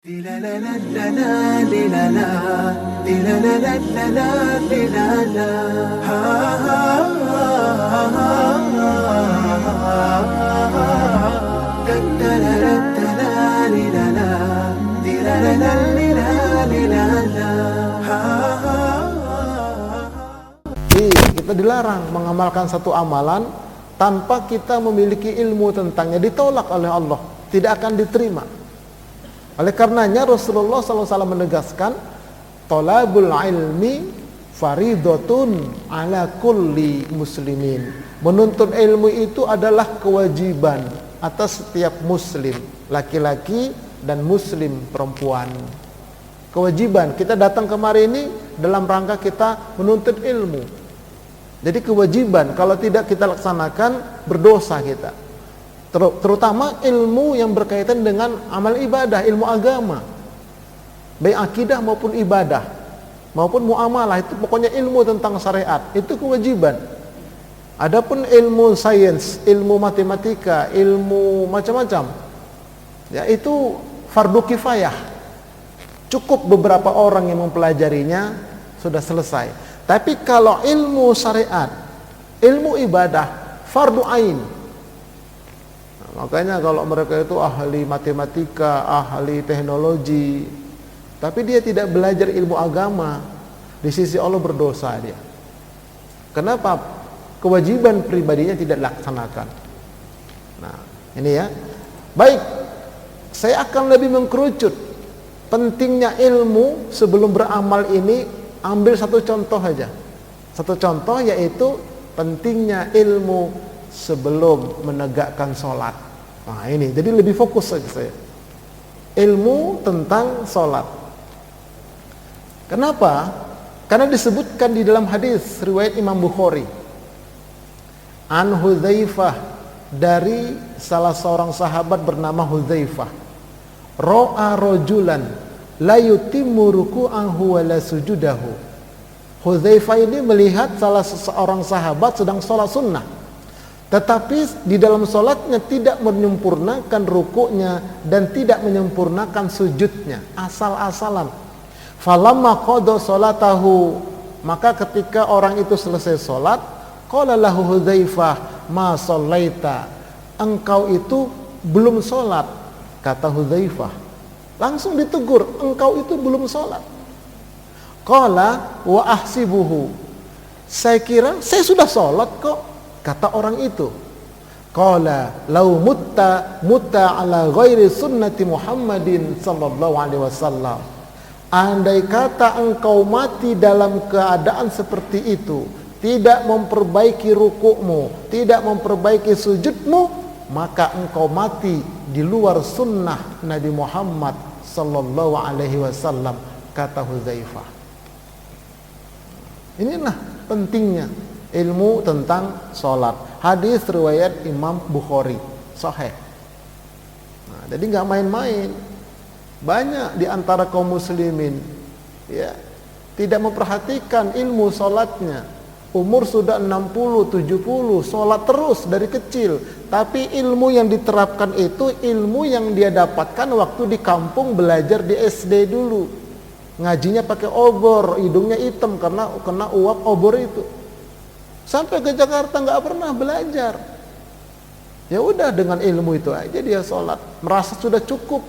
Kita dilarang mengamalkan satu amalan tanpa kita memiliki ilmu tentangnya, ditolak oleh Allah, tidak akan diterima. Oleh karenanya Rasulullah SAW menegaskan, tolabul ilmi faridatun ala kulli muslimin. Menuntut ilmu itu adalah kewajiban atas setiap muslim, laki-laki dan muslim perempuan. Kewajiban, kita datang kemari ini dalam rangka kita menuntut ilmu. Jadi kewajiban, kalau tidak kita laksanakan, berdosa kita. Terutama ilmu yang berkaitan dengan amal ibadah, ilmu agama, baik akidah maupun ibadah maupun muamalah, itu pokoknya ilmu tentang syariat, itu kewajiban. Adapun ilmu sains, ilmu matematika, ilmu macam-macam, ya itu fardu kifayah, cukup beberapa orang yang mempelajarinya sudah selesai. Tapi kalau ilmu syariat, ilmu ibadah, fardu ain. Makanya kalau mereka itu ahli matematika, ahli teknologi, tapi dia tidak belajar ilmu agama, di sisi Allah berdosa dia. Kenapa? Kewajiban pribadinya tidak dilaksanakan. Nah, ini ya. Baik, saya akan lebih mengkerucut pentingnya ilmu sebelum beramal ini. Ambil satu contoh aja. Satu contoh yaitu pentingnya ilmu sebelum menegakkan sholat. Nah ini, jadi lebih fokus saja saya. Ilmu tentang sholat. Kenapa? Karena disebutkan di dalam hadis riwayat Imam Bukhari, an Hudzaifah, dari salah seorang sahabat bernama Hudzaifah, ro'a rojulan la yutimmu ruku'ahu wa la sujudahu. Hudzaifah ini melihat salah seorang sahabat sedang sholat sunnah, tetapi di dalam sholatnya tidak menyempurnakan rukuknya dan tidak menyempurnakan sujudnya, asal-asalan. Falamma qada sholatahu, maka ketika orang itu selesai sholat, qala lahu Hudzaifah ma shallaita, engkau itu belum sholat. Kata Hudzaifah, langsung ditegur, engkau itu belum sholat. Qala wa ahsibuhu, saya kira saya sudah sholat kok. Kata orang itu, qala lau mutta ala ghairi sunnati Muhammadin sallallahu alaihi wasallam, andai kata engkau mati dalam keadaan seperti itu, tidak memperbaiki rukukmu, tidak memperbaiki sujudmu, maka engkau mati di luar sunnah Nabi Muhammad sallallahu alaihi wasallam, kata Hudzaifah. Inilah pentingnya ilmu tentang sholat. Hadis riwayat Imam Bukhari, sahih. Nah, jadi nggak main-main. Banyak di antara kaum muslimin ya tidak memperhatikan ilmu sholatnya. Umur sudah 60, 70, sholat terus dari kecil. Tapi ilmu yang diterapkan itu ilmu yang dia dapatkan waktu di kampung belajar di SD dulu. Ngajinya pakai obor, hidungnya hitam karena kena uap obor itu. Sampai ke Jakarta nggak pernah belajar. Ya udah, dengan ilmu itu aja dia sholat, merasa sudah cukup.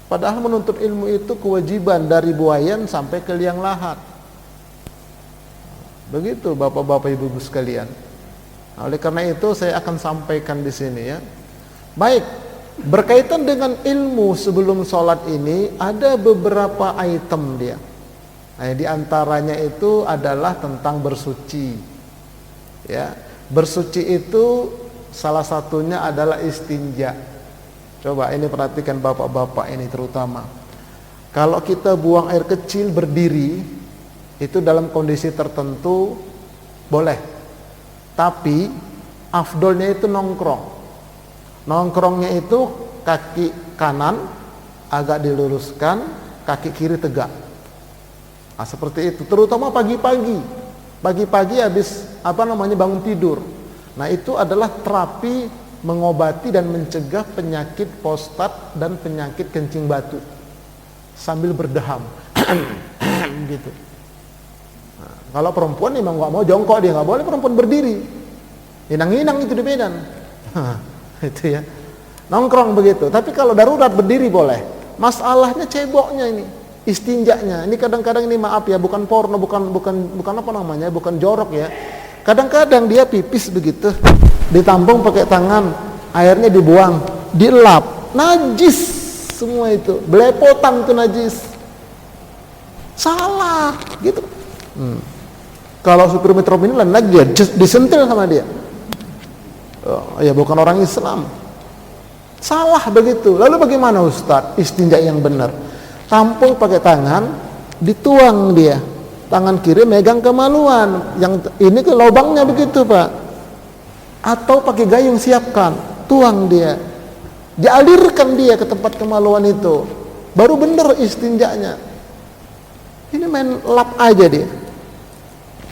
Padahal menuntut ilmu itu kewajiban dari buayan sampai ke liang lahat. Begitu bapak-bapak ibu-ibu sekalian. Nah, oleh karena itu saya akan sampaikan di sini ya. Baik, berkaitan dengan ilmu sebelum sholat ini ada beberapa item dia. Nah, di antaranya itu adalah tentang bersuci. Ya, bersuci itu salah satunya adalah istinja. Coba ini perhatikan bapak-bapak ini terutama. Kalau kita buang air kecil berdiri, itu dalam kondisi tertentu boleh, tapi afdolnya itu nongkrong. Nongkrongnya itu kaki kanan agak diluruskan, kaki kiri tegak. Nah, seperti itu, terutama pagi-pagi. Pagi-pagi habis bangun tidur. Nah, itu adalah terapi mengobati dan mencegah penyakit prostat dan penyakit kencing batu sambil berdeham gitu. Nah, kalau perempuan memang nggak mau jongkok, dia nggak boleh perempuan berdiri, inang-inang itu di Medan. Itu ya, nongkrong begitu. Tapi kalau darurat berdiri boleh. Masalahnya ceboknya ini, istinjaknya. Ini kadang-kadang ini maaf ya, bukan porno, bukan apa namanya, bukan jorok ya. Kadang-kadang dia pipis begitu, ditampung pakai tangan, airnya dibuang, dielap, najis semua itu, belepotan itu najis. Salah gitu. Kalau supir metro mini lain lagi ya, disentil sama dia. Oh, ya bukan orang Islam. Salah begitu. Lalu bagaimana Ustadz istinja yang benar? Tampung pakai tangan, dituang dia. Tangan kiri megang kemaluan. Yang ini ke lubangnya begitu, Pak. Atau pakai gayung siapkan, tuang dia. Dialirkan dia ke tempat kemaluan itu. Baru benar istinjanya. Ini main lap aja dia.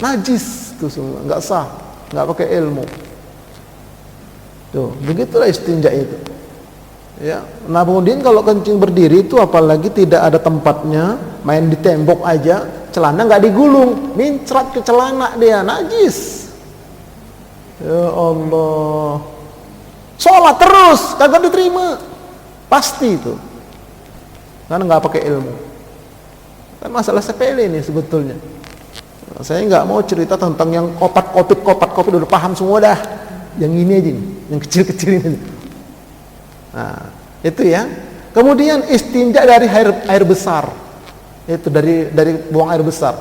Najis tuh semua, enggak sah, enggak pakai ilmu. Tuh, begitulah istinja itu. Ya, nah kemudian kalau kencing berdiri itu apalagi tidak ada tempatnya, main di tembok aja, celana nggak digulung, mincrat ke celana dia, najis. Ya Allah. Sholat terus, kagak diterima. Pasti itu. Karena nggak pakai ilmu. Kan masalah sepele ini sebetulnya. Nah, saya nggak mau cerita tentang yang kopat-kopit udah paham semua dah. Yang ini aja nih, yang kecil-kecil ini. Nah, itu ya. Kemudian istinja dari air besar. Itu dari buang air besar.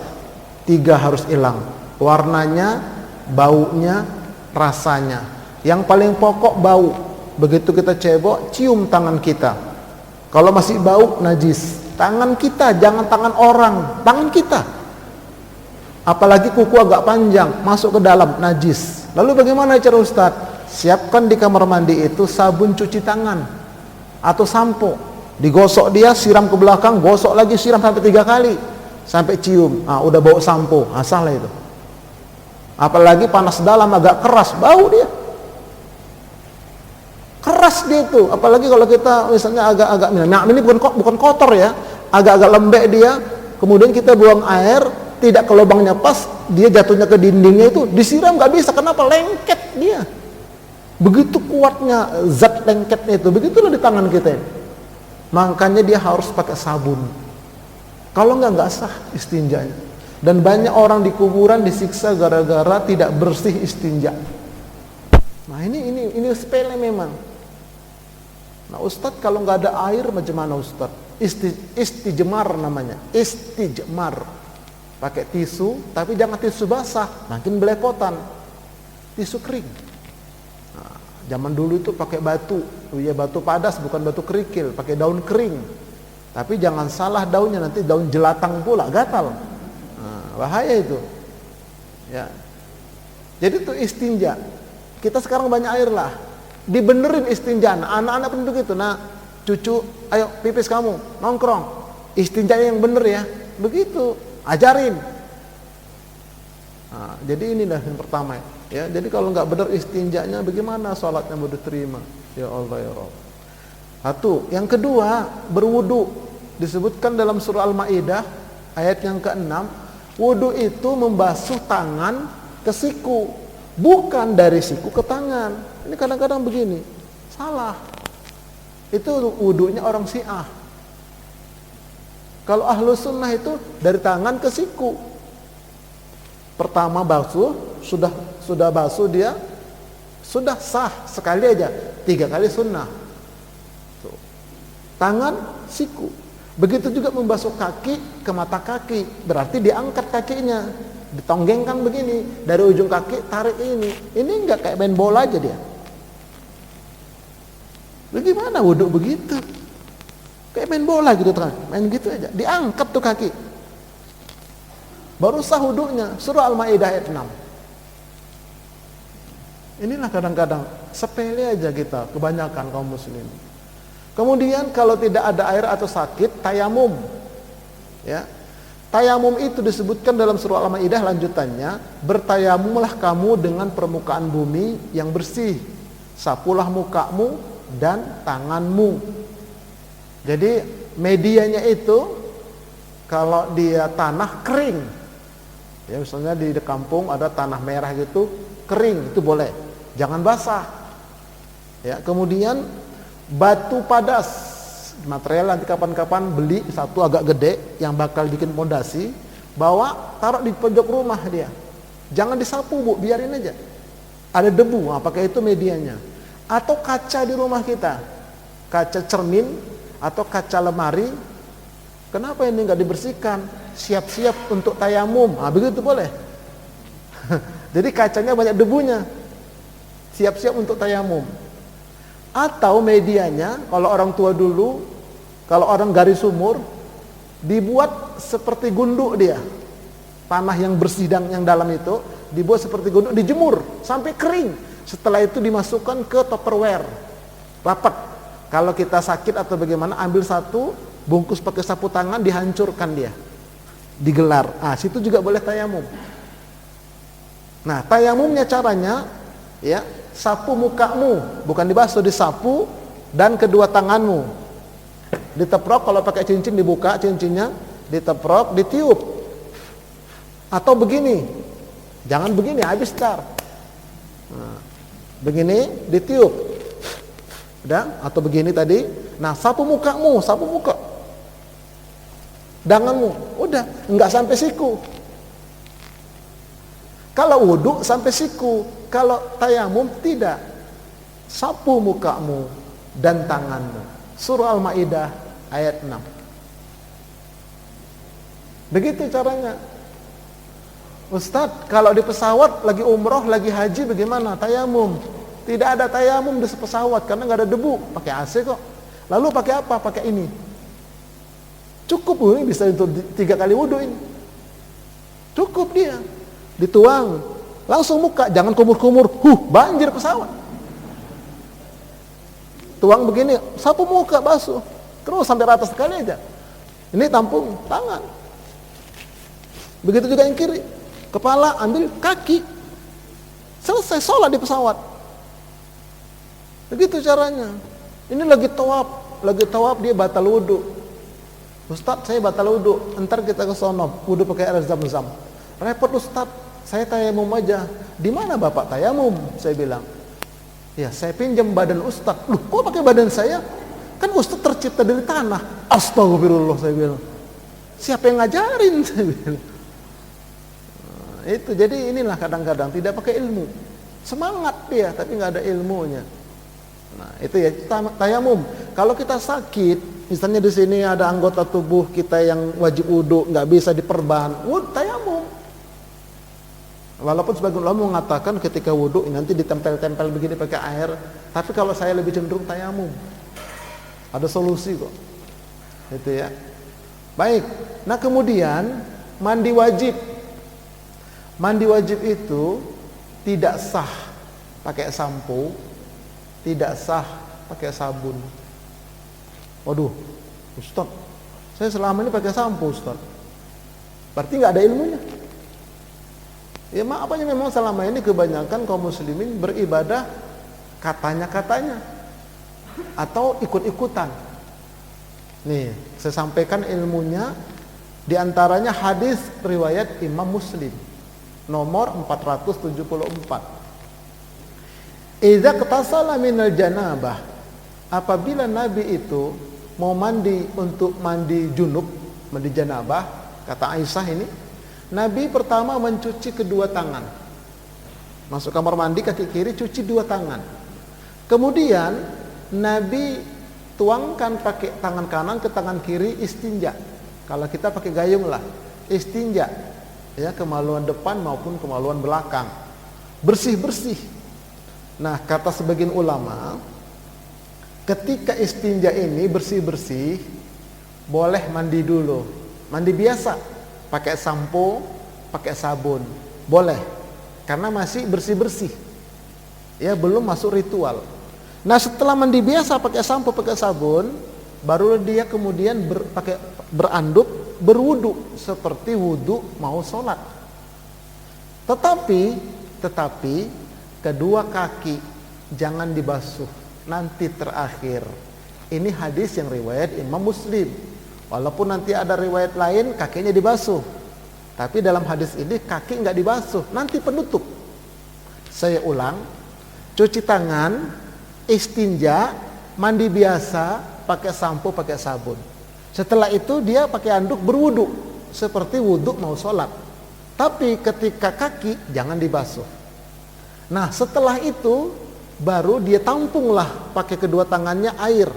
3 harus hilang. Warnanya, baunya, rasanya. Yang paling pokok bau. Begitu kita cebok, cium tangan kita. Kalau masih bau, najis. Tangan kita, jangan tangan orang, tangan kita. Apalagi kuku agak panjang, masuk ke dalam, najis. Lalu bagaimana cara Ustaz? Siapkan di kamar mandi itu sabun cuci tangan atau sampo. Digosok dia, siram ke belakang, gosok lagi, siram sampai 3 kali. Sampai cium, udah bau sampo, salah itu. Apalagi panas dalam agak keras, bau dia. Keras dia itu, apalagi kalau kita misalnya agak-agak, nah ini bukan kotor ya, agak-agak lembek dia, kemudian kita buang air, tidak ke lubangnya pas, dia jatuhnya ke dindingnya itu, disiram nggak bisa, kenapa? Lengket dia. Begitu kuatnya zat lengketnya itu, begitulah di tangan kita. Makanya dia harus pakai sabun. Kalau nggak sah istinjanya. Dan banyak orang di kuburan disiksa gara-gara tidak bersih istinja. Nah ini sepele memang. Nah Ustadz kalau nggak ada air macam mana Ustadz? Istijmar namanya, istijmar. Pakai tisu, tapi jangan tisu basah, makin belepotan. Tisu kering. Nah, zaman dulu itu pakai batu, ya batu padas bukan batu kerikil, pakai daun kering. Tapi jangan salah daunnya, nanti daun jelatang pula, gatal. Nah, bahaya itu. Ya. Jadi itu istinja. Kita sekarang banyak air lah, dibenerin istinja. Anak-anak pun begitu. Nah, cucu, ayo pipis kamu, nongkrong. Istinjanya yang bener ya, begitu. Ajarin. Nah, jadi inilah yang pertama ya. Jadi kalau nggak benar istinjanya, bagaimana sholatnya mau diterima? Ya Allah ya Rabb. Satu. Yang kedua, berwudu. Disebutkan dalam surah Al-Maidah ayat yang ke-6, wudu itu membasuh tangan ke siku, bukan dari siku ke tangan. Ini kadang-kadang begini, salah. Itu wudunya orang Syiah. Kalau ahlu sunnah itu dari tangan ke siku. Pertama basuh, sudah basuh dia, sudah sah sekali aja. 3 kali sunnah. Tuh. Tangan, siku. Begitu juga membasuh kaki ke mata kaki. Berarti diangkat kakinya, ditonggengkan begini, dari ujung kaki tarik ini. Ini enggak kayak main bola aja dia. Bagaimana wudhu begitu? Kayak main bola gitu kan, main gitu aja, diangkat tuh kaki. Baru sah wudunya, surah Al-Maidah ayat 6. Inilah kadang-kadang sepele aja kita, kebanyakan kaum muslim. Kemudian kalau tidak ada air atau sakit, tayamum. Ya. Tayamum itu disebutkan dalam surah Al-Maidah lanjutannya, bertayamumlah kamu dengan permukaan bumi yang bersih, sapulah mukamu dan tanganmu. Jadi medianya itu kalau dia tanah kering, ya misalnya di kampung ada tanah merah gitu, kering, itu boleh, jangan basah. Ya, kemudian batu padas, material nanti kapan-kapan beli satu agak gede yang bakal bikin pondasi, bawa taruh di pojok rumah dia. Jangan disapu Bu, biarin aja. Ada debu, pakai itu medianya. Atau kaca di rumah kita, kaca cermin atau kaca lemari, kenapa ini nggak dibersihkan? Siap-siap untuk tayamum, begitu boleh. Jadi kacanya banyak debunya, siap-siap untuk tayamum. Atau medianya, kalau orang tua dulu, kalau orang garis sumur, dibuat seperti gunduk dia. Tanah yang bersih dan yang dalam itu dibuat seperti gunduk, dijemur sampai kering. Setelah itu dimasukkan ke Tupperware, rapat. Kalau kita sakit atau bagaimana, ambil satu, bungkus pakai sapu tangan, dihancurkan dia, digelar. Situ juga boleh tayamum. Nah, tayamumnya caranya, ya, sapu mukamu, bukan dibasuh, disapu, dan kedua tanganmu. Diteprok, kalau pakai cincin dibuka cincinnya, diteprok, ditiup. Atau begini, jangan begini, habis tar. Begini, ditiup. Udah? Atau begini tadi. Nah, sapu mukamu, sapu muka. Danganmu, udah, enggak sampai siku. Kalau wudhu sampai siku, kalau tayamum tidak. Sapu mukamu dan tanganmu. Surah Al-Maidah ayat 6. Begitu caranya. Ustadz, kalau di pesawat lagi umroh, lagi haji bagaimana? Tayamum. Tidak ada tayamum di pesawat karena nggak ada debu. Pakai AC kok. Lalu pakai apa? Pakai ini. Cukup ini bisa untuk 3 kali wudhu ini. Cukup dia. Dituang. Langsung muka, jangan kumur-kumur. Banjir pesawat. Tuang begini, sapu muka, basuh. Terus sampai rata sekali aja. Ini tampung tangan. Begitu juga yang kiri. Kepala ambil kaki. Selesai sholat di pesawat. Begitu caranya. Ini lagi tawaf dia batal wudu. Ustadz, saya batal wudu. Entar kita ke sono, wudu pakai air zam-zam. Repot Ustadz, saya tayamum aja. Di mana Bapak tayamum? Saya bilang. Ya, saya pinjam badan Ustadz. Loh, kok pakai badan saya? Kan Ustadz tercipta dari tanah. Astagfirullah, saya bilang. Siapa yang ngajarin? Saya bilang. Itu jadi inilah kadang-kadang tidak pakai ilmu, semangat dia tapi nggak ada ilmunya. Nah itu ya tayamum. Kalau kita sakit, misalnya di sini ada anggota tubuh kita yang wajib wudhu nggak bisa diperban, tayamum. Walaupun sebagian ulama mengatakan ketika wudhu nanti ditempel-tempel begini pakai air, tapi kalau saya lebih cenderung tayamum. Ada solusi kok. Itu ya. Baik. Nah kemudian mandi wajib. Mandi wajib itu tidak sah pakai sampo, tidak sah pakai sabun. Waduh, Ustaz, saya selama ini pakai sampo Ustaz. Berarti nggak ada ilmunya. Ya apanya memang selama ini kebanyakan kaum muslimin beribadah katanya-katanya atau ikut-ikutan. Nih, saya sampaikan ilmunya, diantaranya hadis riwayat Imam Muslim. Nomor 474. Idza qatasala minal janabah, apabila Nabi itu mau mandi untuk mandi junub, mandi janabah, kata Aisyah ini, Nabi pertama mencuci kedua tangan. Masuk kamar mandi kaki kiri, cuci 2 tangan. Kemudian Nabi tuangkan pakai tangan kanan ke tangan kiri, istinja. Kalau kita pakai gayung lah, istinja. Ya, kemaluan depan maupun kemaluan belakang, bersih-bersih. Nah, kata sebagian ulama, ketika istinja ini bersih-bersih, boleh mandi dulu, mandi biasa, pakai sampo, pakai sabun, boleh, karena masih bersih-bersih, ya belum masuk ritual. Nah, setelah mandi biasa pakai sampo, pakai sabun, baru dia kemudian beranduk, berwudu seperti wudu mau sholat. Tetapi kedua kaki jangan dibasuh, nanti terakhir. Ini hadis yang riwayat Imam Muslim. Walaupun nanti ada riwayat lain kakinya dibasuh, tapi dalam hadis ini kaki nggak dibasuh, nanti penutup. Saya ulang, cuci tangan, istinja, mandi biasa, pakai sampo, pakai sabun. Setelah itu dia pakai handuk berwudu, seperti wudu mau sholat. Tapi ketika kaki jangan dibasuh. Nah setelah itu baru dia tampunglah pakai kedua tangannya air,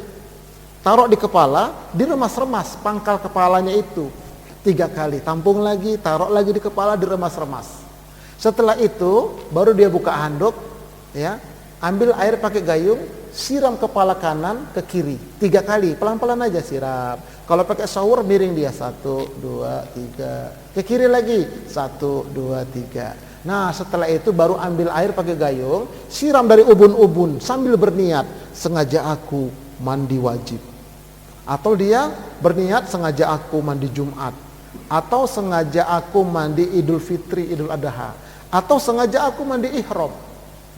taruh di kepala, diremas-remas pangkal kepalanya itu 3 kali, tampung lagi, taruh lagi di kepala, diremas-remas. Setelah itu baru dia buka handuk, ya, ambil air pakai gayung, siram kepala kanan ke kiri 3 kali, pelan-pelan aja siram. Kalau pakai shower miring dia 1, 2, 3, ke kiri lagi 1, 2, 3. Nah setelah itu baru ambil air pakai gayung, siram dari ubun-ubun sambil berniat, sengaja aku mandi wajib. Atau dia berniat sengaja aku mandi Jumat, atau sengaja aku mandi Idul Fitri, Idul Adha, atau sengaja aku mandi ihram.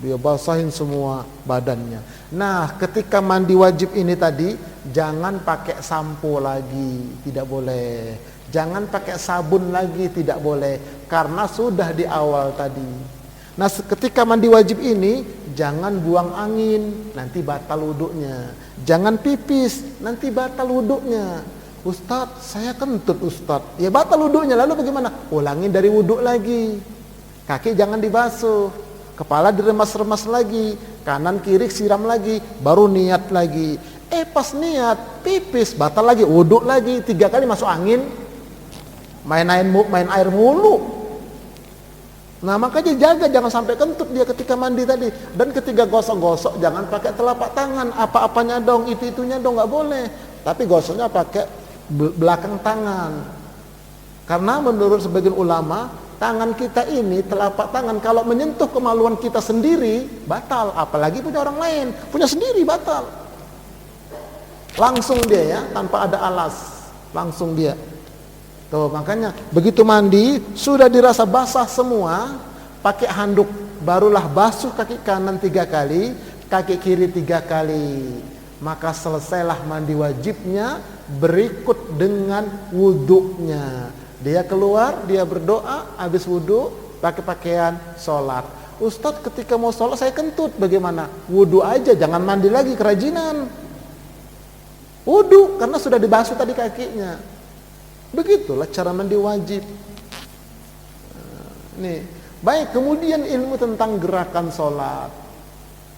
Dia basahin semua badannya. Nah ketika mandi wajib ini tadi, jangan pakai sampo lagi, tidak boleh. Jangan pakai sabun lagi, tidak boleh, karena sudah di awal tadi. Nah ketika mandi wajib ini, jangan buang angin, nanti batal wuduknya. Jangan pipis, nanti batal wuduknya. Ustadz, saya kentut Ustadz. Ya batal wuduknya, lalu bagaimana? Ulangin dari wuduk lagi. Kaki jangan dibasuh, kepala diremas-remas lagi, kanan kiri siram lagi, baru niat lagi. Pas niat, pipis, batal lagi, wuduk lagi, 3 kali masuk angin, main air mulu. Nah makanya jaga jangan sampai kentut dia ketika mandi tadi. Dan ketika gosok-gosok jangan pakai telapak tangan, apa-apanya dong, itu-itunya dong, nggak boleh. Tapi gosoknya pakai belakang tangan. Karena menurut sebagian ulama, tangan kita ini, telapak tangan kalau menyentuh kemaluan kita sendiri batal, apalagi punya orang lain, punya sendiri batal. Langsung dia ya, tanpa ada alas, langsung dia. Tuh makanya begitu mandi sudah dirasa basah semua, pakai handuk, barulah basuh kaki kanan 3 kali, kaki kiri 3 kali. Maka selesailah mandi wajibnya, berikut dengan wuduknya. Dia keluar, dia berdoa, habis wudhu, pakai pakaian sholat. Ustadz ketika mau sholat saya kentut, bagaimana? Wudhu aja, jangan mandi lagi, kerajinan. Wudhu, karena sudah dibasuh tadi kakinya. Begitulah cara mandi wajib. Nih, baik, kemudian ilmu tentang gerakan sholat,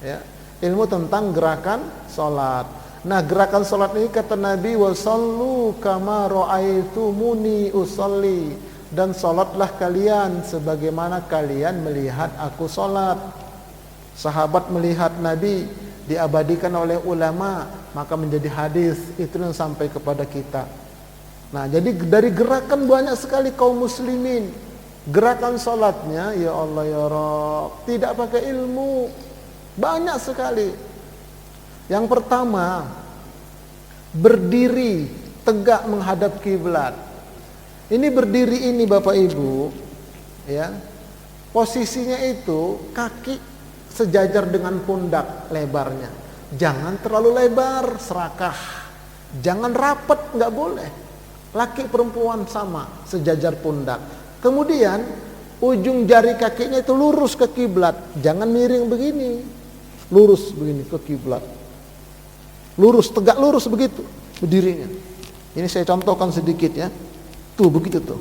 ya, ilmu tentang gerakan sholat. Nah, gerakan sholat ini kata Nabi, wasallu kama ra'aitumuni usalli, dan sholatlah kalian sebagaimana kalian melihat aku sholat. Sahabat melihat Nabi, diabadikan oleh ulama, maka menjadi hadis, itu yang sampai kepada kita. Nah jadi dari gerakan banyak sekali kaum muslimin, gerakan sholatnya ya Allah ya Rabb, tidak pakai ilmu, banyak sekali. Yang pertama, berdiri tegak menghadap kiblat. Ini berdiri ini Bapak Ibu, ya, posisinya itu kaki sejajar dengan pundak lebarnya, jangan terlalu lebar, serakah, jangan rapat, nggak boleh. Laki perempuan sama, sejajar pundak. Kemudian ujung jari kakinya itu lurus ke kiblat, jangan miring begini, lurus begini ke kiblat, lurus, tegak lurus begitu berdirinya. Ini saya contohkan sedikit ya, tuh begitu tuh,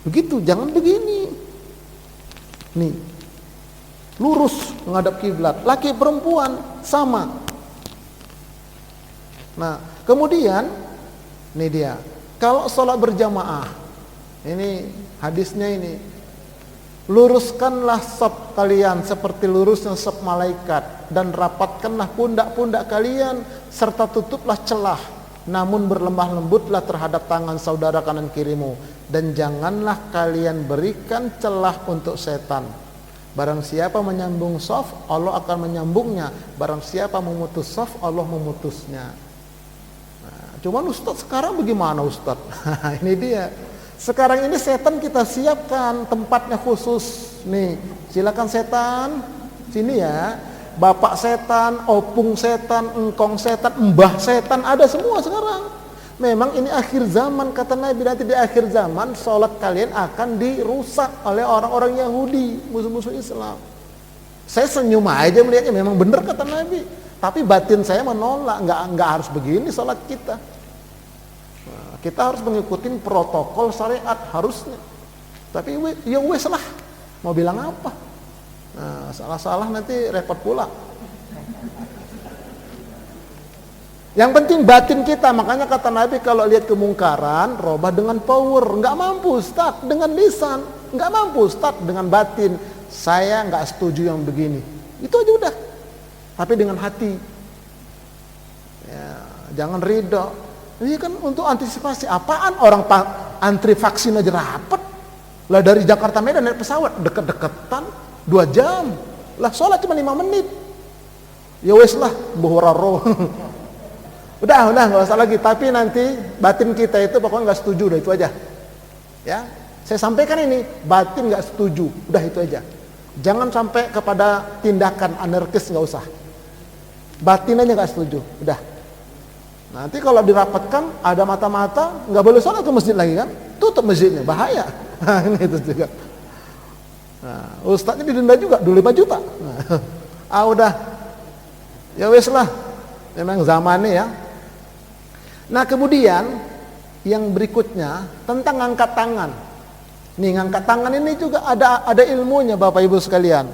begitu, jangan begini, nih, lurus menghadap kiblat. Laki perempuan sama. Nah kemudian ini dia, kalau sholat berjamaah, ini hadisnya ini, luruskanlah saf kalian seperti lurusnya saf malaikat, dan rapatkanlah pundak-pundak kalian, serta tutuplah celah, namun berlemah lembutlah terhadap tangan saudara kanan kirimu, dan janganlah kalian berikan celah untuk setan. Barang siapa menyambung saf, Allah akan menyambungnya. Barang siapa memutus saf, Allah memutusnya. Cuman Ustadz sekarang bagaimana Ustadz? Ini dia. Sekarang ini setan kita siapkan tempatnya khusus. Nih, silakan setan, sini ya. bapak setan, opung setan, engkong setan, mbah setan, ada semua sekarang. Memang ini akhir zaman, kata Nabi, nanti di akhir zaman sholat kalian akan dirusak oleh orang-orang Yahudi, musuh-musuh Islam. Saya senyum aja melihatnya, memang benar kata Nabi. Tapi batin saya menolak, nggak harus begini sholat kita. Nah, kita harus mengikuti protokol syariat harusnya. Tapi ya wes lah, mau bilang apa? Nah, salah-salah nanti repot pula. Yang penting batin kita, makanya kata Nabi kalau lihat kemungkaran, robah dengan power. Nggak mampu Ustaz dengan lisan, nggak mampu Ustaz dengan batin. Saya nggak setuju yang begini. Itu aja udah. Tapi dengan hati. Ya, jangan ridho. Ini kan untuk antisipasi. Apaan orang antri vaksin aja rapet. Lah dari Jakarta Medan naik pesawat deket-deketan 2 jam. Lah sholat cuma 5 menit. Ya wes lah, buhuraro. Udah nggak usah lagi. Tapi nanti batin kita itu pokoknya nggak setuju, udah itu aja. Ya, saya sampaikan ini, batin nggak setuju, udah itu aja. Jangan sampai kepada tindakan anarkis, nggak usah. Batin aja nggak setuju, udah. Nanti kalau dirapatkan ada mata-mata, nggak boleh sholat ke masjid lagi kan? Tutup masjidnya, bahaya. Ini itu juga. Nah, ustadznya didenda juga, dulu 5 juta. Nah, udah, ya wes lah. Memang zamannya ya. Nah kemudian yang berikutnya tentang angkat tangan. Nih angkat tangan ini juga ada ilmunya Bapak Ibu sekalian.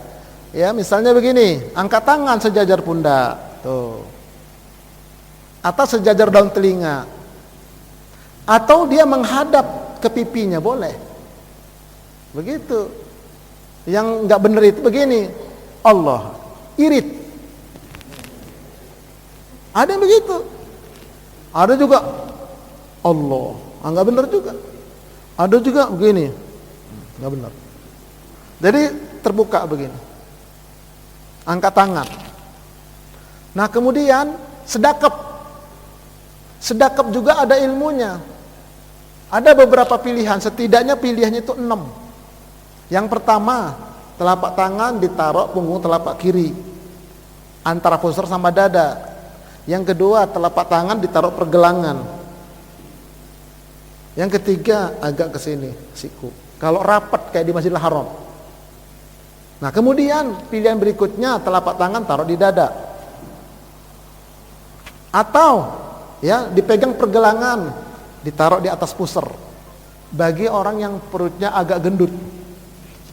Ya misalnya begini, angkat tangan sejajar pundak, tuh, atau sejajar daun telinga, atau dia menghadap ke pipinya boleh. Begitu. Yang nggak benar itu begini, Allah irit. Ada yang begitu. Ada juga Allah, nggak benar juga. Ada juga begini, nggak benar. Jadi terbuka begini, angkat tangan. Nah kemudian sedekap juga ada ilmunya. Ada beberapa pilihan, setidaknya pilihannya itu 6. Yang pertama, telapak tangan ditaruh punggung telapak kiri, antara pusar sama dada. Yang kedua, telapak tangan ditaruh pergelangan. Yang ketiga, agak ke sini, siku. Kalau rapat kayak di Masjidil Haram. Nah, kemudian pilihan berikutnya telapak tangan taruh di dada. Atau ya, dipegang pergelangan, ditaruh di atas pusar. Bagi orang yang perutnya agak gendut.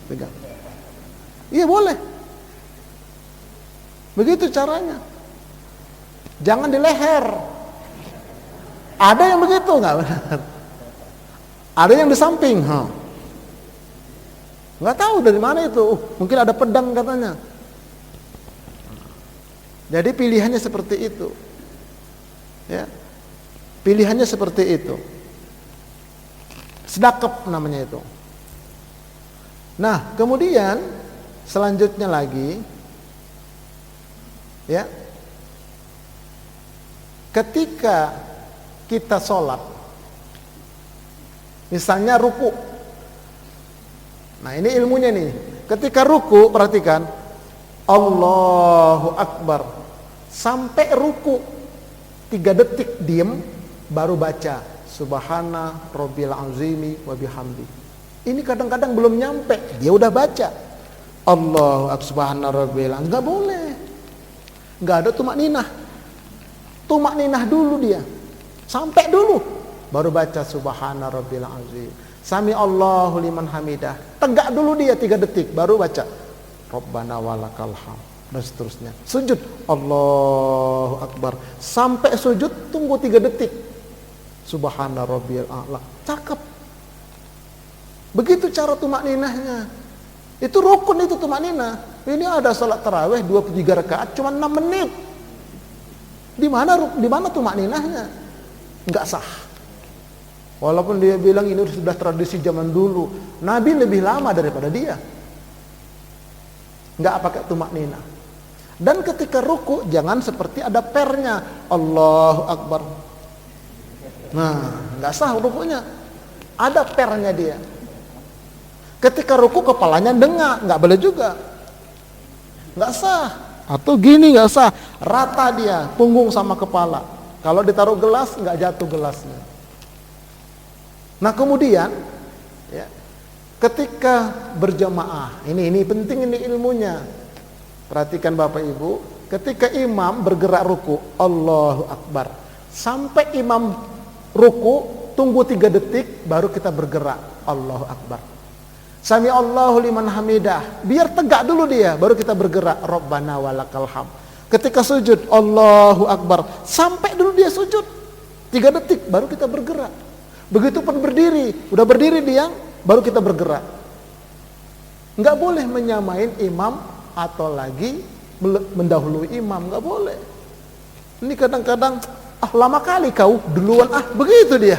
Pegang. Iya, boleh. Begitu caranya. Jangan di leher. Ada yang begitu, nggak benar. Ada yang di samping, nggak tahu dari mana itu. Mungkin ada pedang katanya. Jadi pilihannya seperti itu. Ya, pilihannya seperti itu. Sedekap namanya itu. Nah, kemudian selanjutnya lagi, ya. Ketika kita sholat, misalnya ruku. Nah ini ilmunya nih. Ketika ruku, perhatikan, Allahu Akbar. Sampai ruku 3 detik diem, baru baca Subhana Rabbil Azimi wa bihamdi. Ini kadang-kadang belum nyampe, dia udah baca Allahu Akbar Subhana Rabbil Azimi. Nggak boleh, nggak ada tumak ninah. Tumak ninah dulu dia, sampai dulu baru baca Subhana Rabbil Azim, Sami Allahu liman hamidah. Tegak dulu dia 3 detik, baru baca Rabbana walakal hamd, dan seterusnya. Sujud Allahu Akbar, sampai sujud tunggu 3 detik Subhana Rabbil A'la. Cakep. Begitu cara tumak ninahnya. Itu rukun, itu tumak ninah. Ini ada salat tarawih 23 rakaat cuma 6 menit. Di mana tumak ninahnya? Enggak sah. Walaupun dia bilang ini sudah tradisi zaman dulu, Nabi lebih lama daripada dia. Enggak pakai tumak ninah. Dan ketika ruku jangan seperti ada pernya, Allahu Akbar. Nah, enggak sah rukunya. Ada pernya dia. Ketika ruku kepalanya dengak, enggak boleh juga. Enggak sah. atau gini nggak sah, rata dia punggung sama kepala. Kalau ditaruh gelas nggak jatuh gelasnya. Nah kemudian ya, ketika berjamaah, ini penting, ini ilmunya. Perhatikan Bapak Ibu, ketika imam bergerak ruku, Allahu Akbar, sampai imam ruku tunggu 3 detik baru kita bergerak, Allahu Akbar. Sami Allahu liman hamidah, biar tegak dulu dia, baru kita bergerak, Rabbana walakal hamd. Ketika sujud, Allahu Akbar, sampai dulu dia sujud 3 detik baru kita bergerak. Begitupun berdiri, udah berdiri dia, baru kita bergerak. Nggak boleh menyamain imam atau lagi mendahului imam, nggak boleh. Ini kadang-kadang, lama kali kau duluan, begitu dia.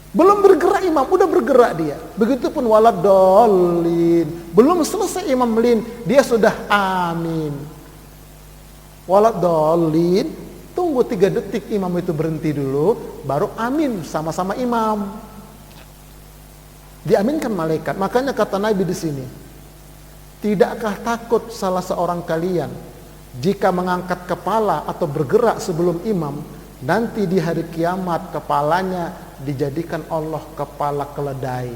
Belum bergerak imam, udah bergerak dia. Begitupun waladhdallin, belum selesai imam melin, dia sudah amin. Waladhdallin, tunggu 3 detik imam itu berhenti dulu, baru amin sama-sama imam. Diaminkan malaikat. Makanya kata Nabi di sini, tidakkah takut salah seorang kalian jika mengangkat kepala atau bergerak sebelum imam, nanti di hari kiamat kepalanya dijadikan Allah kepala keledai.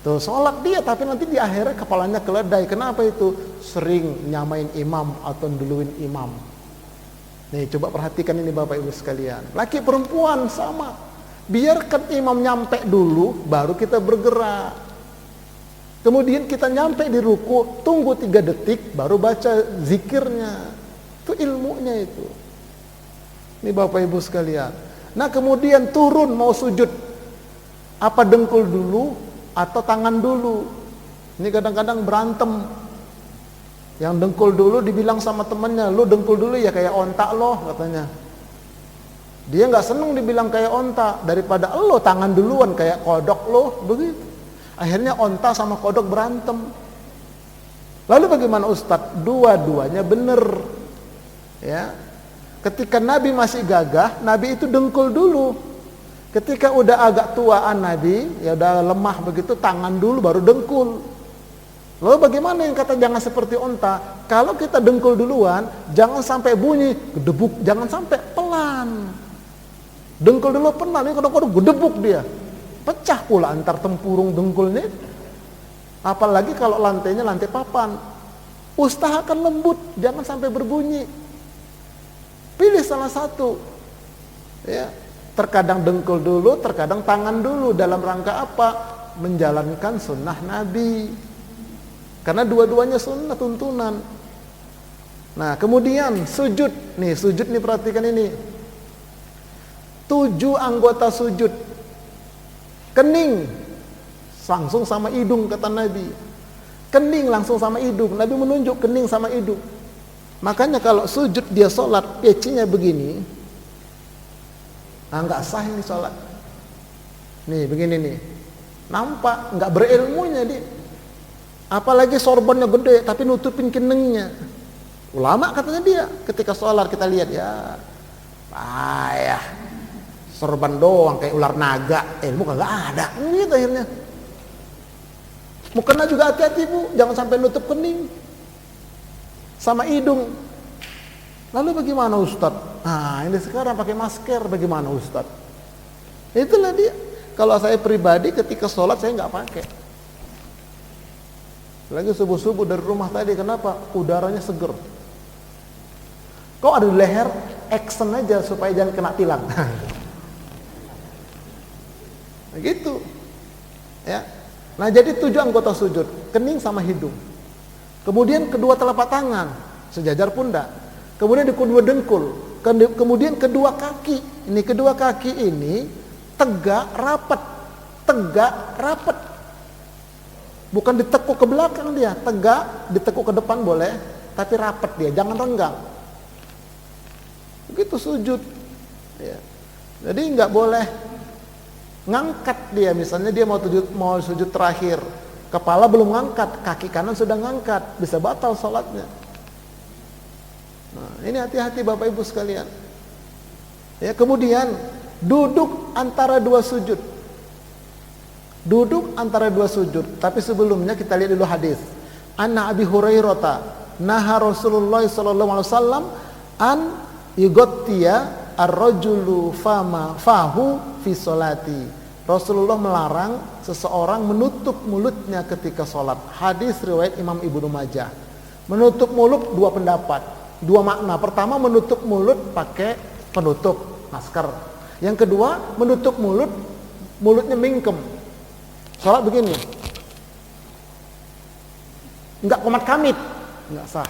Tuh, sholat dia tapi nanti di akhirnya kepalanya keledai. Kenapa itu? Sering nyamain imam atau duluin imam. Nih coba perhatikan ini Bapak Ibu sekalian. Laki perempuan sama. Biarkan imam nyampe dulu baru kita bergerak. Kemudian kita nyampe di ruku, tunggu 3 detik baru baca zikirnya. Itu ilmunya itu. Ini Bapak Ibu sekalian. Nah kemudian turun mau sujud, apa dengkul dulu atau tangan dulu? Ini kadang-kadang berantem. Yang dengkul dulu dibilang sama temannya, lu dengkul dulu ya kayak onta loh katanya. Dia nggak seneng dibilang kayak onta, daripada lo tangan duluan kayak kodok loh, begitu. Akhirnya onta sama kodok berantem. Lalu bagaimana Ustadz? Dua-duanya bener. Ya. Ketika Nabi masih gagah, Nabi itu dengkul dulu. Ketika udah agak tuaan Nabi, ya udah lemah begitu, tangan dulu baru dengkul. Lalu bagaimana yang kata jangan seperti onta? Kalau kita dengkul duluan, jangan sampai bunyi gedebuk, jangan sampai pelan. Dengkul dulu pelan, ini kadang-kadang gedebuk dia. Pecah pula antar tempurung dengkulnya. Apalagi kalau lantainya lantai papan. Usahakan lembut, jangan sampai berbunyi. Pilih salah satu. Ya, terkadang dengkul dulu, terkadang tangan dulu. Dalam rangka apa? Menjalankan sunnah Nabi. Karena dua-duanya sunnah tuntunan. Nah, kemudian sujud. Nih, sujud nih perhatikan ini. 7 anggota sujud. Kening langsung sama hidung kata Nabi. Kening langsung sama hidung. Nabi menunjuk kening sama hidung. Makanya kalau sujud dia sholat, pecinya begini, nggak sah ini sholat. Nih begini nih, nampak nggak berilmunya dia. Apalagi sorbannya gede, tapi nutupin keningnya. Ulama katanya dia, ketika sholat kita lihat ya, payah, sorban doang kayak ular naga, ilmu kagak ada. Gitu akhirnya. Mukena juga hati-hati bu, jangan sampai nutup kening sama hidung. Lalu bagaimana Ustadz? Nah ini sekarang pakai masker, bagaimana Ustadz? Itulah dia. Kalau saya pribadi ketika sholat saya nggak pakai. Lagi subuh-subuh dari rumah tadi, kenapa? Udaranya seger. Kok ada di leher, action aja supaya jangan kena tilang. Nah, gitu. Ya. Nah jadi 7 anggota sujud, kening sama hidung. Kemudian kedua telapak tangan, sejajar pundak. Kemudian di kedua dengkul. Kemudian kedua kaki. Ini kedua kaki ini tegak rapat. Tegak rapat. Bukan ditekuk ke belakang dia, tegak, ditekuk ke depan boleh, tapi rapat dia, jangan renggang. Begitu sujud. Ya. Jadi nggak boleh ngangkat dia, misalnya dia mau sujud terakhir. Kepala belum ngangkat, kaki kanan sudah ngangkat, bisa batal sholatnya. Nah, ini hati-hati Bapak Ibu sekalian. Ya, kemudian duduk antara 2 sujud. Duduk antara 2 sujud, tapi sebelumnya kita lihat dulu hadis. anna Abi Hurairah naha Rasulullah sallallahu alaihi wasallam an yughtiya ar-rajulu fahu fi sholati. Rasulullah melarang seseorang menutup mulutnya ketika sholat. Hadis riwayat Imam Ibnu Majah. Menutup mulut dua pendapat, dua makna. Pertama, menutup mulut pakai penutup masker. Yang kedua, menutup mulutnya mingkem. Sholat begini, enggak qomat kamit, enggak sah.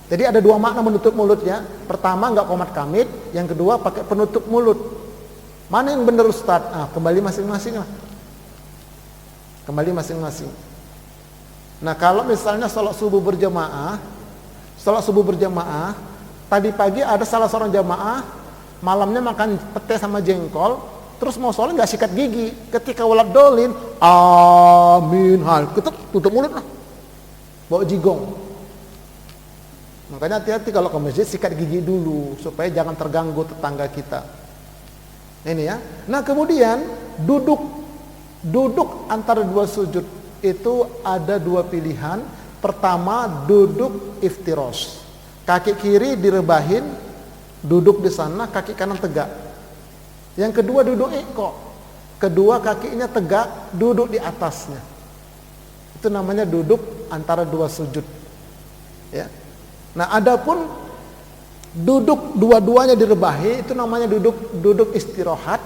Jadi ada dua makna menutup mulutnya. Pertama, enggak qomat kamit. Yang kedua, pakai penutup mulut. Mana yang benar Ustaz? Kembali masing-masing lah. Kembali masing-masing. Nah, kalau misalnya sholat subuh berjamaah, tadi pagi ada salah seorang jamaah, malamnya makan pete sama jengkol, terus mau sholat nggak sikat gigi. Ketika walad dolin, amin, kita tutup mulut lah, bawa jigong. Makanya hati-hati kalau ke masjid, sikat gigi dulu supaya jangan terganggu tetangga kita. Ini ya. Nah, kemudian duduk antara dua sujud itu ada dua pilihan. Pertama, duduk iftirosh, kaki kiri direbahin, duduk di sana, kaki kanan tegak. Yang kedua, duduk iqo, kedua kakinya tegak, duduk di atasnya. Itu namanya duduk antara dua sujud. Ya. Nah, adapun duduk dua-duanya direbahi, itu namanya duduk istirahat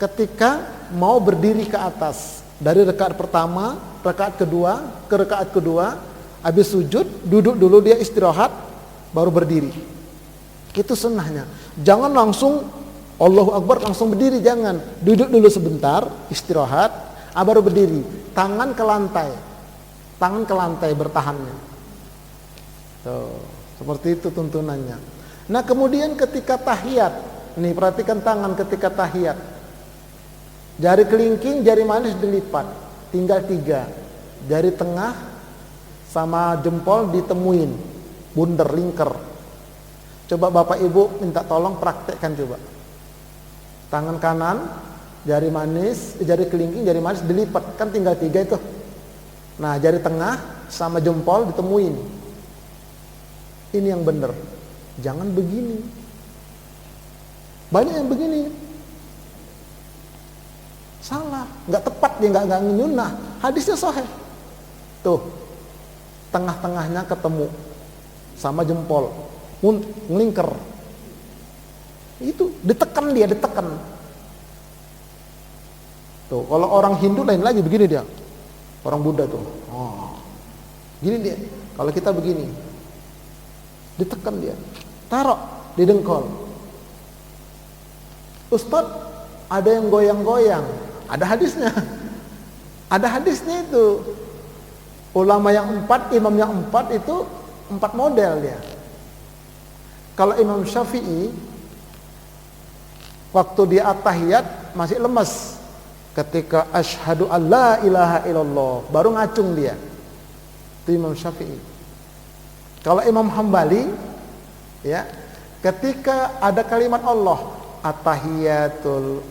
ketika mau berdiri ke atas. Dari rakaat pertama, rakaat kedua, ke rakaat kedua, habis sujud, duduk dulu dia istirahat, baru berdiri. Itu sunnahnya. Jangan langsung Allahu Akbar langsung berdiri, jangan. Duduk dulu sebentar, istirahat, baru berdiri. Tangan ke lantai bertahannya. Tuh, seperti itu tuntunannya. Nah, kemudian ketika tahiyat, nih perhatikan tangan ketika tahiyat. Jari kelingking, jari manis dilipat, tinggal 3. Jari tengah sama jempol ditemuin, bunder, lingkar. Coba Bapak Ibu minta tolong praktekkan coba. Tangan kanan, jari manis, jari kelingking, jari manis dilipat, kan tinggal 3 itu. Nah, jari tengah sama jempol ditemuin. Ini yang benar. Jangan begini. Banyak yang begini. Salah, nggak tepat dia, nggak nyunah. Hadisnya sahih. Tuh, tengah-tengahnya ketemu sama jempol, ngelingker. Itu ditekan dia, ditekan. Tuh, kalau orang Hindu lain lagi begini dia. Orang Buddha tuh. Gini dia. Kalau kita begini, ditekan dia. Taruh di dengkol. Ustaz, ada yang goyang-goyang. Ada hadisnya. Ada hadisnya itu. Ulama yang 4, imam yang 4 itu 4 model dia. Kalau Imam Syafi'i, waktu dia at-tahiyat masih lemes. Ketika asyhadu alla ilaha illallah, baru ngacung dia. Itu Imam Syafi'i. Kalau Imam Hambali, ya, ketika ada kalimat Allah, atahiyatul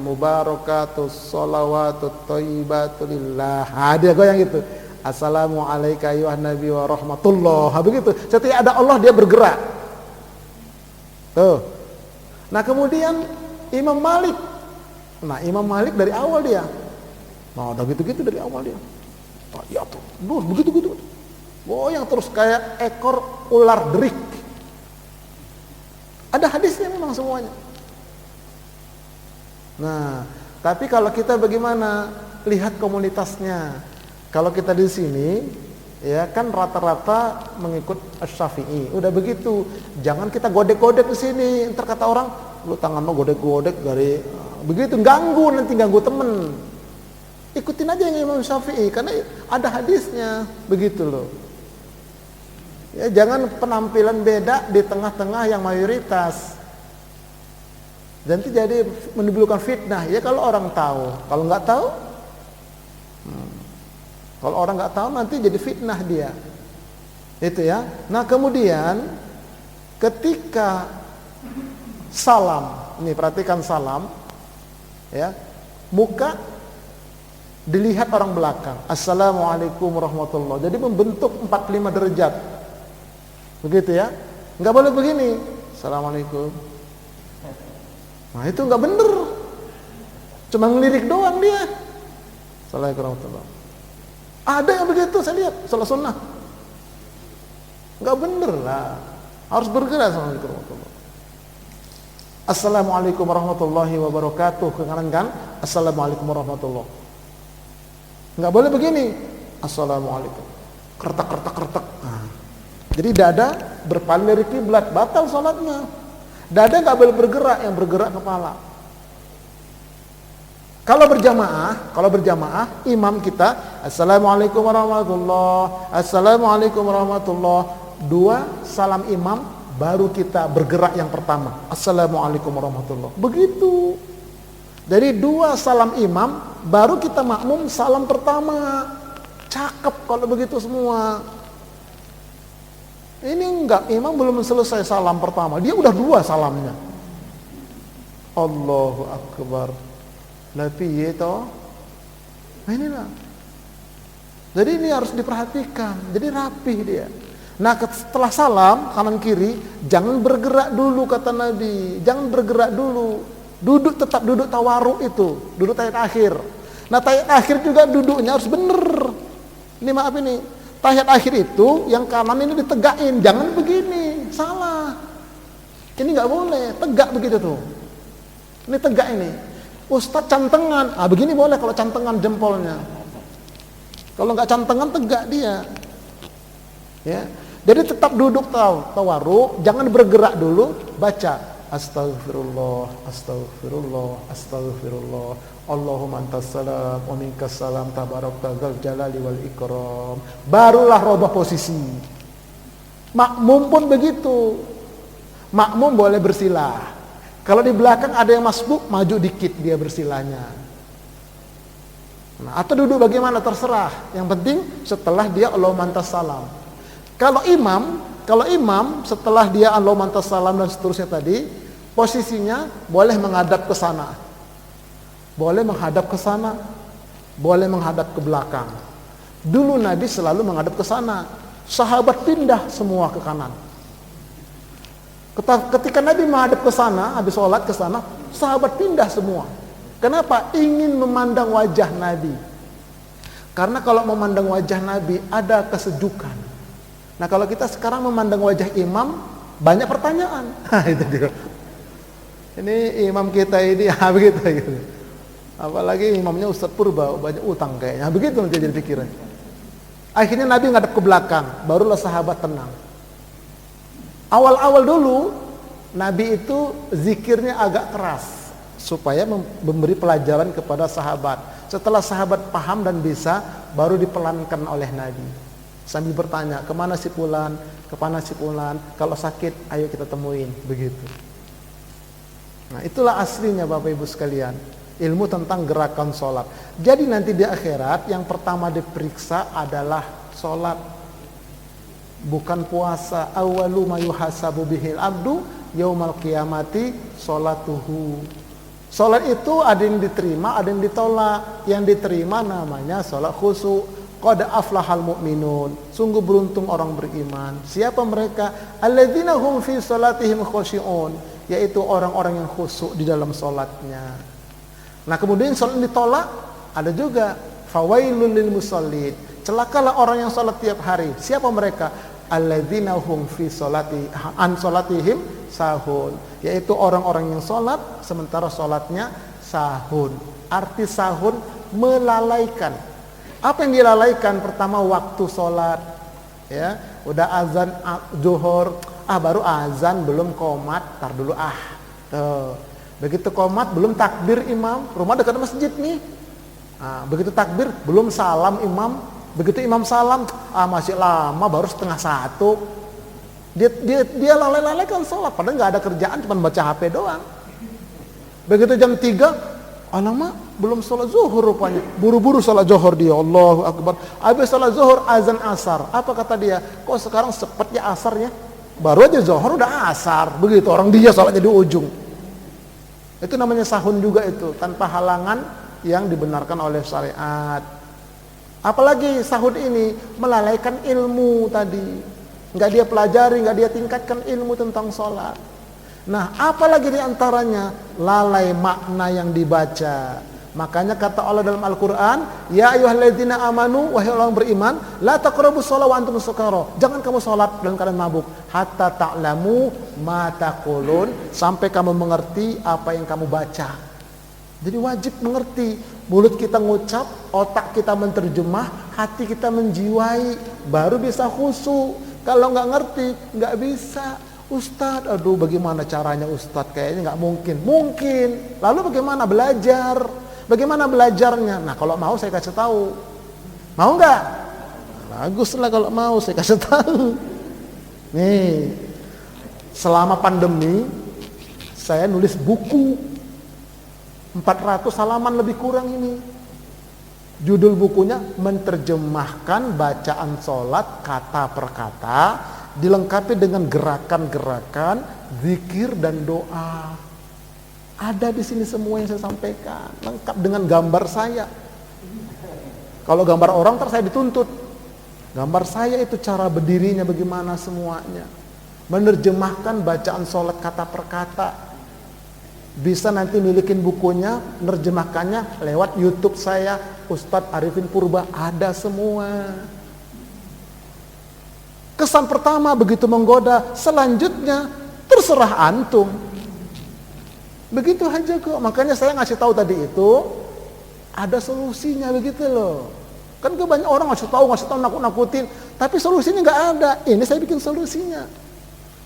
mubarakatus sholawatut thayyibatul lillah. Dia goyang gitu. Assalamu alayka ayyuhan nabi wa rahmatullah. Begitu. Setiap ada Allah dia bergerak. Tuh. Nah, kemudian Imam Malik. Nah, Imam Malik dari awal dia. Nah, udah gitu-gitu dari awal dia. Ya tuh. Begitu-gitu. Goyang terus kayak ekor ular derik. Ada hadisnya memang semuanya. Nah, tapi kalau kita bagaimana? Lihat komunitasnya. Kalau kita di sini, ya kan rata-rata mengikut Asy-Syafi'i. Udah begitu, jangan kita godek-godek di sini. Ntar kata orang, lu tangan lo godek-godek dari begitu, ganggu, nanti ganggu temen. Ikutin aja yang Imam Syafi'i, karena ada hadisnya, begitu loh. Ya, jangan penampilan beda di tengah-tengah yang mayoritas. Nanti jadi menimbulkan fitnah. Ya kalau orang tahu, kalau nggak tahu, kalau orang nggak tahu nanti jadi fitnah dia. Itu ya. Nah, kemudian ketika salam, ini perhatikan salam, ya, muka dilihat orang belakang. Assalamualaikum warahmatullahi. Jadi membentuk 45 derajat. Begitu ya. Nggak boleh begini. Assalamualaikum. Nah itu nggak bener. Cuma ngelirik doang dia. Assalamualaikum warahmatullahi. Ada yang begitu saya lihat, salah sunnah. Nggak bener lah. Harus bergerak. Assalamualaikum warahmatullahi. Assalamualaikum warahmatullahi wabarakatuh. Ke kanan kan? Assalamualaikum warahmatullahi. Nggak boleh begini. Assalamualaikum. Kertak. Nah. Jadi dada berpaling dari kiblat, batal salatnya. Dada nggak boleh bergerak, yang bergerak kepala. Kalau berjamaah, imam kita Assalamualaikum warahmatullahi, Assalamualaikum warahmatullahi. 2 salam imam, baru kita bergerak yang pertama. Assalamualaikum warahmatullahi. Begitu. Jadi 2 salam imam, baru kita makmum salam pertama. Cakep kalau begitu semua. Ini enggak, imam belum selesai salam pertama, dia udah 2 salamnya. Allahu Akbar. Lapi itu. Nah inilah. Jadi ini harus diperhatikan. Jadi rapih dia. Nah setelah salam kanan kiri, jangan bergerak dulu kata Nabi. Jangan bergerak dulu. Duduk, tetap duduk tawaruk itu. Duduk tahiyat akhir. Nah tahiyat akhir juga duduknya harus bener. Ini maaf ini. Tahiyat akhir itu yang kanan ini ditegakin. Jangan begini. Salah. Ini nggak boleh. Tegak begitu tuh. Ini tegak ini. Ustadz cantengan, begini boleh kalau cantengan jempolnya. Kalau nggak cantengan tegak dia. Ya, jadi tetap duduk tawaruk, jangan bergerak dulu. Baca Astaghfirullah, Astaghfirullah, Astaghfirullah. Allahumma antas salam, wa minkas salam, tabarakta dzal jalali wal ikram. Barulah robah posisi. Makmum pun begitu. Makmum boleh bersilah. Kalau di belakang ada yang masbuk, maju dikit dia bersilahnya. Nah, atau duduk bagaimana terserah. Yang penting setelah dia Allahumma antas salam. Kalau imam setelah dia Allahumma antas salam dan seterusnya tadi, posisinya boleh menghadap ke sana. Boleh menghadap ke sana. Boleh menghadap ke belakang. Dulu Nabi selalu menghadap ke sana. Sahabat pindah semua ke kanan. Ketika Nabi menghadap ke sana, habis sholat ke sana, sahabat pindah semua. Kenapa? Ingin memandang wajah Nabi. Karena kalau memandang wajah Nabi ada kesejukan. Nah kalau kita sekarang memandang wajah imam, banyak pertanyaan. Itu juga. Ini imam kita ini, begitu. Apalagi imamnya Ustadz Purba, banyak utang kayaknya. Begitu nanti jadi pikiran. Akhirnya Nabi ngadep ke belakang, barulah sahabat tenang. Awal-awal dulu Nabi itu zikirnya agak keras supaya memberi pelajaran kepada sahabat. Setelah sahabat paham dan bisa, baru dipelankan oleh Nabi. Sambil bertanya, kemana si fulan? Kemana si fulan? Kalau sakit, ayo kita temuin. Begitu. Nah itulah aslinya Bapak Ibu sekalian. Ilmu tentang gerakan sholat. Jadi nanti di akhirat yang pertama diperiksa adalah sholat. Bukan puasa. Awalu ma yuhasabu bihil abdu yaumal qiyamati sholatuhu. Sholat itu ada yang diterima, ada yang ditolak. Yang diterima namanya sholat khusyuk. Qad aflahal mu'minun. Sungguh beruntung orang beriman. Siapa mereka? Alladzina hum fi sholatihim khusyi'un. Yaitu orang-orang yang khusyuk di dalam sholatnya. Nah kemudian sholat ditolak, ada juga fawailul lil musallin. Celakalah orang yang sholat tiap hari. Siapa mereka? Alladzina hum fi sholatihim sahun. Yaitu orang-orang yang sholat sementara sholatnya sahun. Arti sahun melalaikan. Apa yang dilalaikan? Pertama waktu sholat, ya udah azan zuhur, baru azan belum qomat, tar dulu tuh. Begitu qomat belum takbir imam, rumah dekat masjid nih. Begitu takbir belum salam imam, begitu imam salam, masih lama baru 12:30. Dia lalai-lalaikan sholat, padahal nggak ada kerjaan, cuma baca HP doang. Begitu jam 3, alamak belum sholat zuhur rupanya, buru-buru sholat zuhur dia, Allahu Akbar. Habis sholat zuhur azan asar, apa kata dia? Kok sekarang cepatnya asarnya? Baru aja zuhur udah asar, begitu orang dia sholatnya di ujung. Itu namanya sahun juga itu, tanpa halangan yang dibenarkan oleh syariat. Apalagi sahud ini melalaikan ilmu tadi, nggak dia pelajari, nggak dia tingkatkan ilmu tentang sholat. Nah, apalagi diantaranya lalai makna yang dibaca. Makanya kata Allah dalam Al-Quran, ya ayyuhalladzina amanu, wahai orang beriman, la taqrabus sholat wa antum sukara. Jangan kamu sholat dalam keadaan mabuk, hatta ta'lamu ma taqulun, sampai kamu mengerti apa yang kamu baca. Jadi wajib mengerti. Mulut kita ngucap, otak kita menerjemah, hati kita menjiwai, baru bisa khusyuk. Kalau nggak ngerti, nggak bisa. Ustadz, aduh bagaimana caranya Ustadz? Kayaknya nggak mungkin. Mungkin. Lalu bagaimana belajar? Bagaimana belajarnya? Nah, kalau mau saya kasih tahu. Mau nggak? Bagus lah kalau mau saya kasih tahu. Nih, selama pandemi saya nulis buku 400 halaman lebih kurang ini. Judul bukunya menerjemahkan bacaan sholat kata per kata, dilengkapi dengan gerakan-gerakan zikir dan doa. Ada di sini semua yang saya sampaikan, lengkap dengan gambar saya. Kalau gambar orang ntar saya dituntut. Gambar saya itu cara berdirinya bagaimana semuanya. Menerjemahkan bacaan sholat kata per kata. Bisa nanti milikin bukunya, menerjemahkannya lewat YouTube saya, Ustadz Arifin Purba, ada semua. Kesan pertama begitu menggoda, selanjutnya terserah antum. Begitu aja kok. Makanya saya ngasih tahu tadi itu ada solusinya begitu loh. Kan banyak orang ngasih tahu nakut-nakutin, tapi solusinya nggak ada. Ini saya bikin solusinya.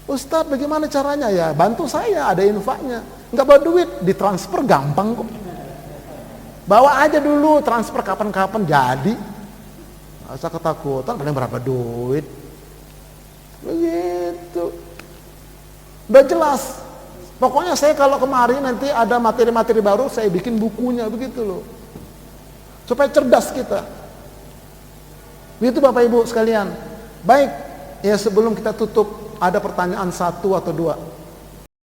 Ustadz bagaimana caranya? Ya bantu saya, ada infaknya. Nggak bawa duit, ditransfer gampang kok. Bawa aja dulu, transfer kapan-kapan jadi. Nggak usah ketakutan, paling berapa duit. Begitu. Udah jelas. Pokoknya saya kalau kemarin nanti ada materi-materi baru, saya bikin bukunya begitu loh. Supaya cerdas kita. Begitu Bapak Ibu sekalian. Baik, ya sebelum kita tutup, ada pertanyaan satu atau dua.